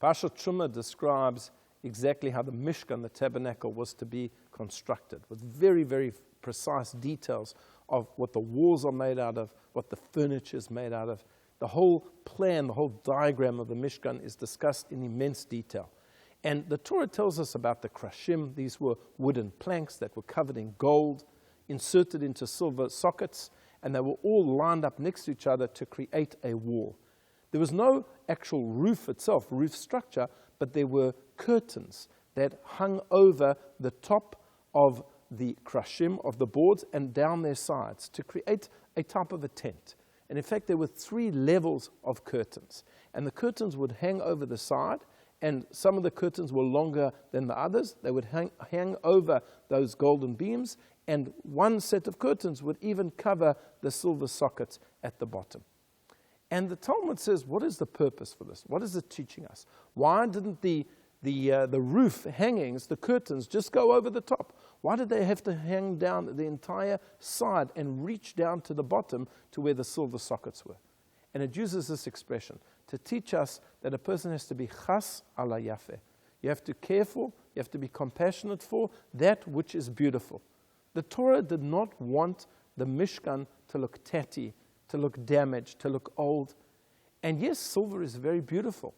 Parshat Terumah describes exactly how the Mishkan, the tabernacle, was to be constructed, with very, very precise details of what the walls are made out of, what the furniture is made out of. The whole plan, the whole diagram of the Mishkan is discussed in immense detail. And the Torah tells us about the krashim. These were wooden planks that were covered in gold, inserted into silver sockets, and they were all lined up next to each other to create a wall. There was no actual roof itself, roof structure, but there were curtains that hung over the top of the krashim, of the boards, and down their sides to create a type of a tent. And in fact, there were 3 levels of curtains. And the curtains would hang over the side, and some of the curtains were longer than the others. They would hang over those golden beams, and one set of curtains would even cover the silver sockets at the bottom. And the Talmud says, what is the purpose for this? What is it teaching us? Why didn't the roof hangings, the curtains, just go over the top? Why did they have to hang down the entire side and reach down to the bottom to where the silver sockets were? And it uses this expression to teach us that a person has to be chas ala yafeh. You have to care for, you have to be compassionate for that which is beautiful. The Torah did not want the Mishkan to look tatty, to look damaged, to look old. And yes, silver is very beautiful.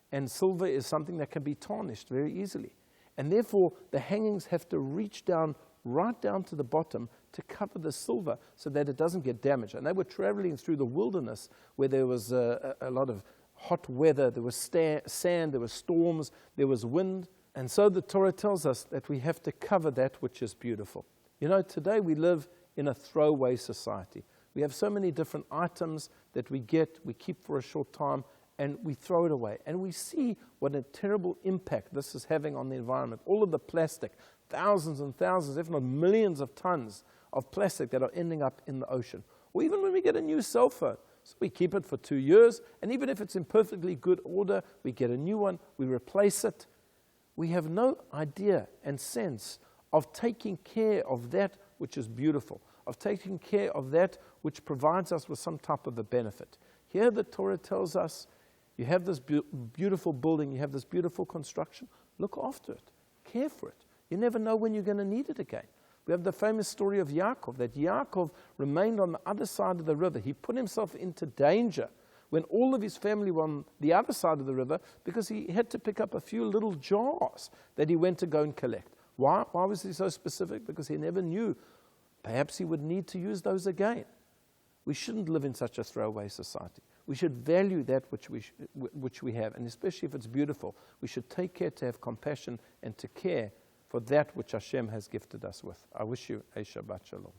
And silver is something that can be tarnished very easily. And therefore, the hangings have to reach down, right down to the bottom to cover the silver so that it doesn't get damaged. And they were traveling through the wilderness where there was a lot of hot weather, there was sand, there were storms, there was wind. And so the Torah tells us that we have to cover that which is beautiful. You know, today we live in a throwaway society. We have so many different items that we get, we keep for a short time, and we throw it away. And we see what a terrible impact this is having on the environment. All of the plastic, thousands and thousands, if not millions of tons of plastic that are ending up in the ocean. Or even when we get a new cell phone, so we keep it for 2 years, and even if it's in perfectly good order, we get a new one, we replace it. We have no idea and sense of taking care of that which is beautiful, of taking care of that which provides us with some type of a benefit. Here the Torah tells us, you have this beautiful building, you have this beautiful construction, look after it, care for it. You never know when you're going to need it again. We have the famous story of Yaakov, that Yaakov remained on the other side of the river. He put himself into danger when all of his family were on the other side of the river because he had to pick up a few little jars that he went to go and collect. Why was he so specific? Because he never knew. Perhaps he would need to use those again. We shouldn't live in such a throwaway society. We should value that which we have, and especially if it's beautiful. We should take care to have compassion and to care for that which Hashem has gifted us with. I wish you a Shabbat Shalom.